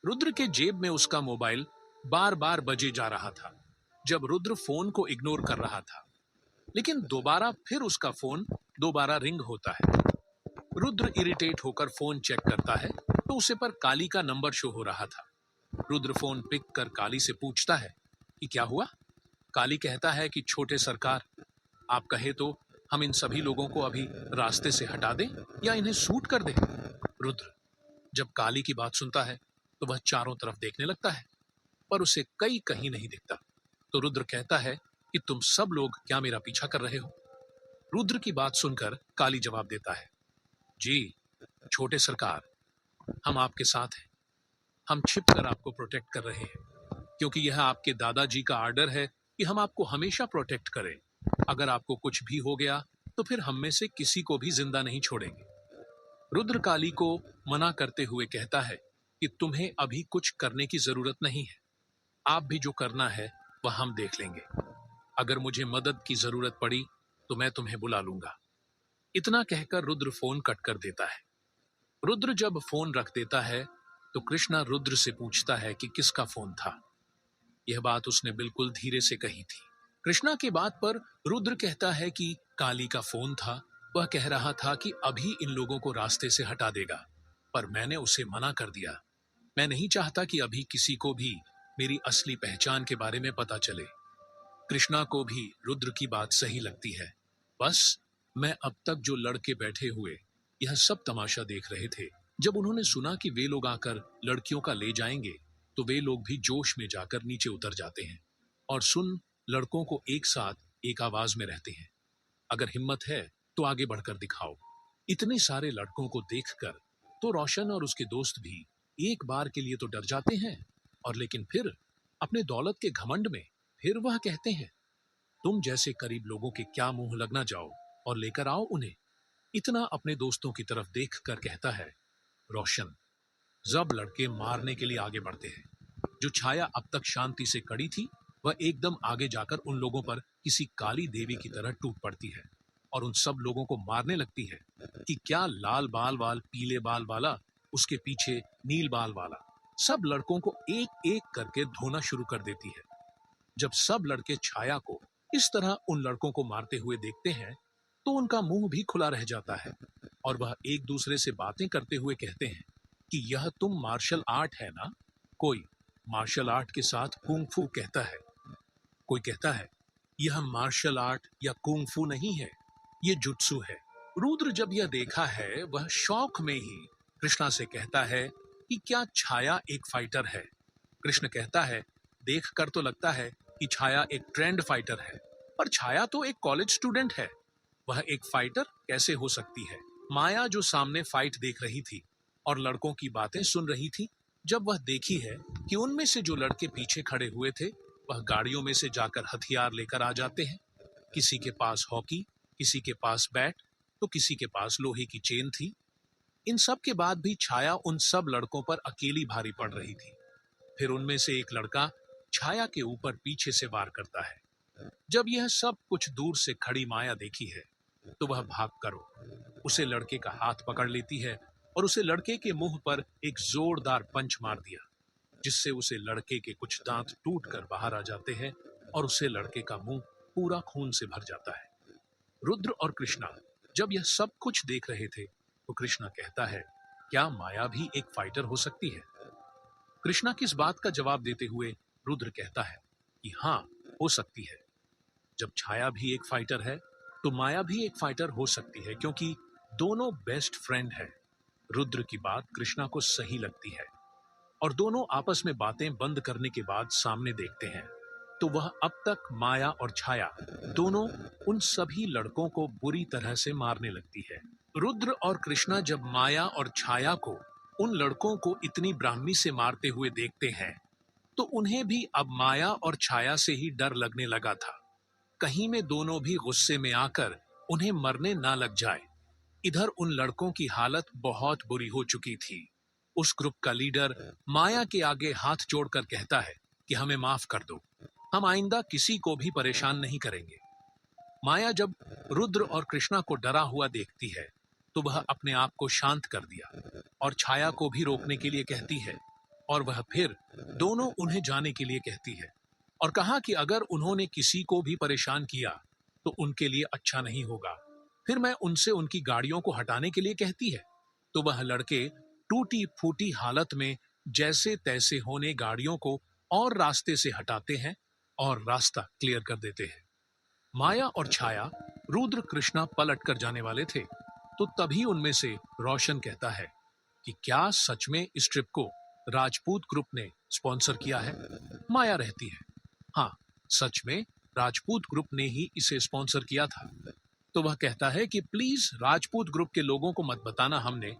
रुद्र के जेब में उसका मोबाइल बार बार बजे जा रहा था जब रुद्र फोन को इग्नोर कर रहा था। लेकिन दोबारा फिर उसका फोन दोबारा रिंग होता है। रुद्र इरिटेट होकर फोन चेक करता है तो उसे पर काली का नंबर शो हो रहा था। रुद्र फोन पिक कर काली से पूछता है कि क्या हुआ। काली कहता है कि छोटे सरकार, आप कहे तो हम इन सभी लोगों को अभी रास्ते से हटा दें या इन्हें शूट कर दें। रुद्र जब काली की बात सुनता है तो वह चारों तरफ देखने लगता है पर उसे कहीं नहीं दिखता। तो रुद्र कहता है कि तुम सब लोग क्या मेरा पीछा कर रहे हो। रुद्र की बात सुनकर काली जवाब देता है, जी छोटे सरकार, हम आपके साथ हैं। हम छिप कर आपको प्रोटेक्ट कर रहे हैं क्योंकि यह आपके दादाजी का आर्डर है कि हम आपको हमेशा प्रोटेक्ट करें। अगर आपको कुछ भी हो गया तो फिर हम में से किसी को भी जिंदा नहीं छोड़ेंगे। रुद्र काली को मना करते हुए कहता है कि तुम्हें अभी कुछ करने की जरूरत नहीं है। आप भी जो करना है वह हम देख लेंगे। अगर मुझे मदद की जरूरत पड़ी तो मैं तुम्हें बुला लूंगा। इतना कहकर रुद्र फोन कट कर देता है। रुद्र जब फोन रख देता है तो कृष्णा रुद्र से पूछता है कि किसका फोन था। यह बात उसने बिल्कुल धीरे से कही थी। कृष्णा की बात पर रुद्र कहता है कि काली का फोन था। वह कह रहा था कि अभी इन लोगों को रास्ते से हटा देगा, पर मैंने उसे मना कर दिया। मैं नहीं चाहता कि अभी किसी को भी मेरी असली पहचान के बारे में पता चले। कृष्णा को भी रुद्र की बात सही लगती है। बस मैं अब तक जो लड़के बैठे हुए यह सब तमाशा देख रहे थे, जब उन्होंने सुना कि वे लोग आकर लड़कियों का ले जाएंगे तो वे लोग भी जोश में जाकर नीचे उतर जाते हैं और सुन लड़कों को एक साथ एक आवाज में रहते हैं, अगर हिम्मत है तो आगे बढ़कर दिखाओ। इतने सारे लड़कों को देखकर तो रोशन और उसके दोस्त भी एक बार के लिए तो डर जाते हैं, और लेकिन फिर अपने दौलत के घमंड में फिर वह कहते हैं, तुम जैसे करीब लोगों के क्या मुंह लगना, जाओ और लेकर आओ उन्हें। इतना अपने दोस्तों की तरफ देख कर कहता है रोशन। जब लड़के मारने के लिए आगे बढ़ते हैं, जो छाया अब तक शांति से कड़ी थी वह एकदम आगे जाकर उन लोगों पर किसी काली देवी की तरह टूट पड़ती है और उन सब लोगों को मारने लगती है कि क्या लाल बाल वाल पीले बाल वाला, उसके पीछे नील बाल वाला, सब लड़कों को एक एक करके धोना शुरू कर देती है। जब सब लड़के छाया को इस तरह उन लड़कों को मारते हुए देखते हैं तो उनका मुंह भी खुला रह जाता है और वह एक दूसरे से बातें करते हुए कहते हैं कि यह तुम मार्शल आर्ट है ना। कोई मार्शल आर्ट के साथ कुंग फू कहता है, कोई कहता है यह मार्शल आर्ट या कुंग फू नहीं है, ये जुत्सु है। रुद्र जब यह देखा है वह शौक में ही कृष्णा से कहता है कि क्या छाया एक फाइटर है। कृष्ण कहता है, देख कर तो लगता है कि छाया एक ट्रेंड फाइटर है, पर छाया तो एक कॉलेज स्टूडेंट है, वह एक फाइटर कैसे हो सकती है। माया जो सामने फाइट देख रही थी और लड़कों की बातें सुन रही थी, जब वह देखी है कि उनमें से जो लड़के पीछे खड़े हुए थे वह गाड़ियों में से जाकर हथियार लेकर आ जाते हैं। किसी के पास हॉकी, किसी के पास बैट, तो किसी के पास लोहे की चेन थी। इन सब के बाद भी छाया उन सब लड़कों पर अकेली भारी पड़ रही थी। फिर उनमें से एक लड़का छाया के ऊपर पीछे से वार करता है। जब यह सब कुछ दूर से खड़ी माया देखी है तो वह भाग कर उसे लड़के का हाथ पकड़ लेती है और उसे लड़के के मुंह पर एक जोरदार पंच मार दिया, जिससे उसे लड़के के कुछ दांत टूट कर बाहर आ जाते हैं और उसे लड़के का मुंह पूरा खून से भर जाता है। रुद्र और कृष्णा जब यह सब कुछ देख रहे थे तो कृष्णा कहता है, क्या माया भी एक फाइटर हो सकती है। कृष्णा की इस बात का जवाब देते हुए रुद्र कहता है कि हाँ, हो सकती है। जब छाया भी एक फाइटर है तो माया भी एक फाइटर हो सकती है, क्योंकि दोनों बेस्ट फ्रेंड हैं। रुद्र की बात कृष्णा को सही लगती है और दोनों आपस में बातें बंद करने के बाद सामने देखते हैं तो वह अब तक माया और छाया दोनों उन सभी लड़कों को बुरी तरह से मारने लगती है। रुद्र और कृष्णा जब माया और छाया को उन लड़कों को इतनी ब्राह्मी से मारते हुए देखते हैं तो उन्हें भी अब माया और छाया से ही डर लगने लगा था, कहीं में दोनों भी गुस्से में आकर उन्हें मरने ना लग जाए। इधर उन लड़कों की हालत बहुत बुरी हो चुकी थी। उस ग्रुप का लीडर माया के आगे हाथ जोड़कर कहता है कि हमें माफ कर दो, हम आइंदा किसी को भी परेशान नहीं करेंगे। माया जब रुद्र और कृष्णा को डरा हुआ देखती है तो वह अपने आप को शांत कर दिया और छाया को भी रोकने के लिए कहती है और वह फिर दोनों उन्हें जाने के लिए कहती है और कहा कि अगर उन्होंने किसी को भी परेशान किया तो उनके लिए अच्छा नहीं होगा। फिर मैं उनसे उनकी गाड़ियों को हटाने के लिए कहती है तो वह लड़के टूटी फूटी हालत में जैसे तैसे होने गाड़ियों को और रास्ते से हटाते हैं और रास्ता क्लियर कर देते हैं। माया और छाया रुद्र कृष्णा पलट कर जाने वाले थे तो तभी उनमें से रोशन कहता है कि क्या सच में इस ट्रिप को राजपूत ग्रुप ने स्पॉन्सर किया है। माया रहती है हाँ, सच में राजपूत ग्रुप ने ही इसे स्पॉन्सर किया था। तो वह कहता है कि प्लीज राजपूत ग्रुप के लोगों को मत बताना हमने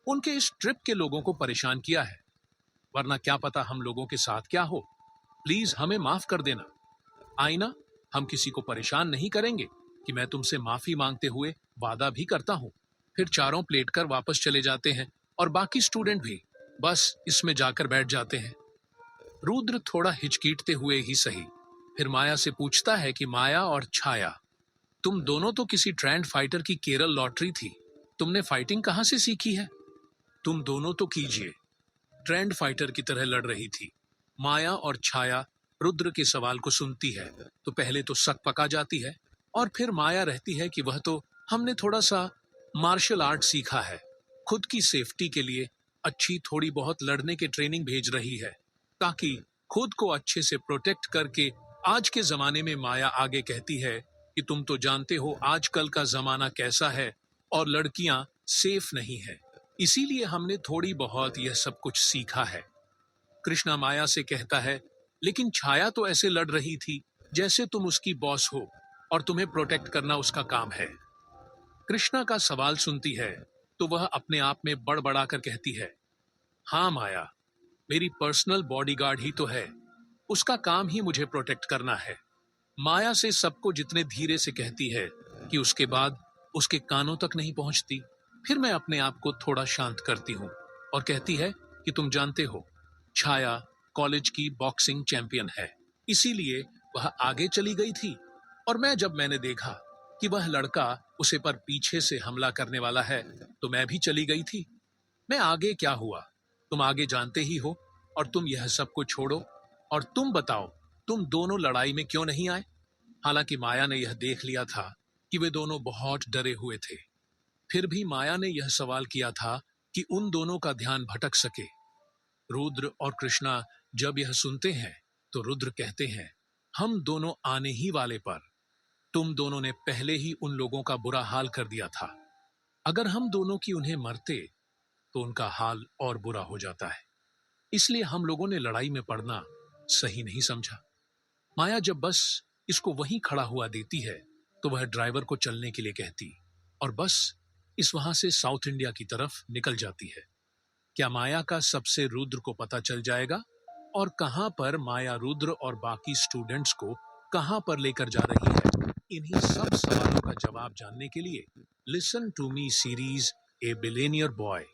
उनके इस ट्रिप के लोगों को परेशान किया है, वरना क्या पता हम लोगों के साथ क्या हो। प्लीज हमें माफ कर देना। आईना, हम किसी को परेशान नहीं करेंगे कि मैं तुमसे माफी मांगते हुए वादा भी करता हूं। फिर चारों प्लेट कर वापस चले जाते हैं और बाकी स्टूडेंट भी बस इसमें जाकर बैठ जाते हैं। रुद्र थोड़ा हिचकीटते हुए ही सही फिर माया से पूछता है कि माया और छाया, तुम दोनों तो किसी ट्रेंड फाइटर की केरल लॉटरी थी, तुमने फाइटिंग कहां से सीखी है। तुम दोनों तो कीजिए। ट्रेंड फाइटर की तरह लड़ रही थी। माया और छाया रुद्र के सवाल को सुनती है तो पहले तो शक पका जाती है और फिर माया रहती है कि वह तो हमने थोड़ा सा मार्शल आर्ट सीखा है, खुद की सेफ्टी के लिए अच्छी थोड़ी बहुत लड़ने की ट्रेनिंग भेज रही है ताकि खुद को अच्छे से प्रोटेक्ट करके। आज के जमाने में माया आगे कहती है कि तुम तो जानते हो आजकल का जमाना कैसा है और लड़कियां सेफ नहीं है, इसीलिए हमने थोड़ी बहुत यह सब कुछ सीखा है। कृष्णा माया से कहता है लेकिन छाया तो ऐसे लड़ रही थी जैसे तुम उसकी बॉस हो और तुम्हें प्रोटेक्ट करना उसका काम है। कृष्णा का सवाल सुनती है तो वह अपने आप में बड़बड़ा कर कहती है हाँ माया, मेरी पर्सनल बॉडीगार्ड ही तो है, उसका काम ही मुझे प्रोटेक्ट करना है। माया से सबको जितने धीरे से कहती है कि उसके बाद उसके कानों तक नहीं पहुंचती। फिर मैं अपने आप को थोड़ा शांत करती हूं और कहती है कि तुम जानते हो छाया कॉलेज की बॉक्सिंग चैंपियन है, इसीलिए वह आगे चली गई थी और मैंने देखा कि वह लड़का उसे पर पीछे से हमला करने वाला है तो मैं भी चली गई थी। मैं आगे क्या हुआ तुम आगे जानते ही हो और तुम यह सब को छोड़ो और तुम बताओ तुम दोनों लड़ाई में क्यों नहीं आए। हालांकि माया ने यह देख लिया था कि वे दोनों बहुत डरे हुए थे, फिर भी माया ने यह सवाल किया था कि उन दोनों का ध्यान भटक सके। रुद्र और कृष्णा जब यह सुनते हैं तो रुद्र कहते हैं हम दोनों आने ही वाले पर तुम दोनों ने पहले ही उन लोगों का बुरा हाल कर दिया था, अगर हम दोनों की उन्हें मरते तो उनका हाल और बुरा हो जाता है, इसलिए हम लोगों ने लड़ाई में पड़ना सही नहीं समझा। माया जब बस इसको वहीं खड़ा हुआ देती है तो वह ड्राइवर को चलने के लिए कहती और बस इस वहां से साउथ इंडिया की तरफ निकल जाती है। क्या माया का सबसे रुद्र को पता चल जाएगा और कहां पर माया रुद्र और बाकी स्टूडेंट्स को कहां पर लेकर जा रही है। इन्हीं सब सवालों का जवाब जानने के लिए listen to me series a billionaire boy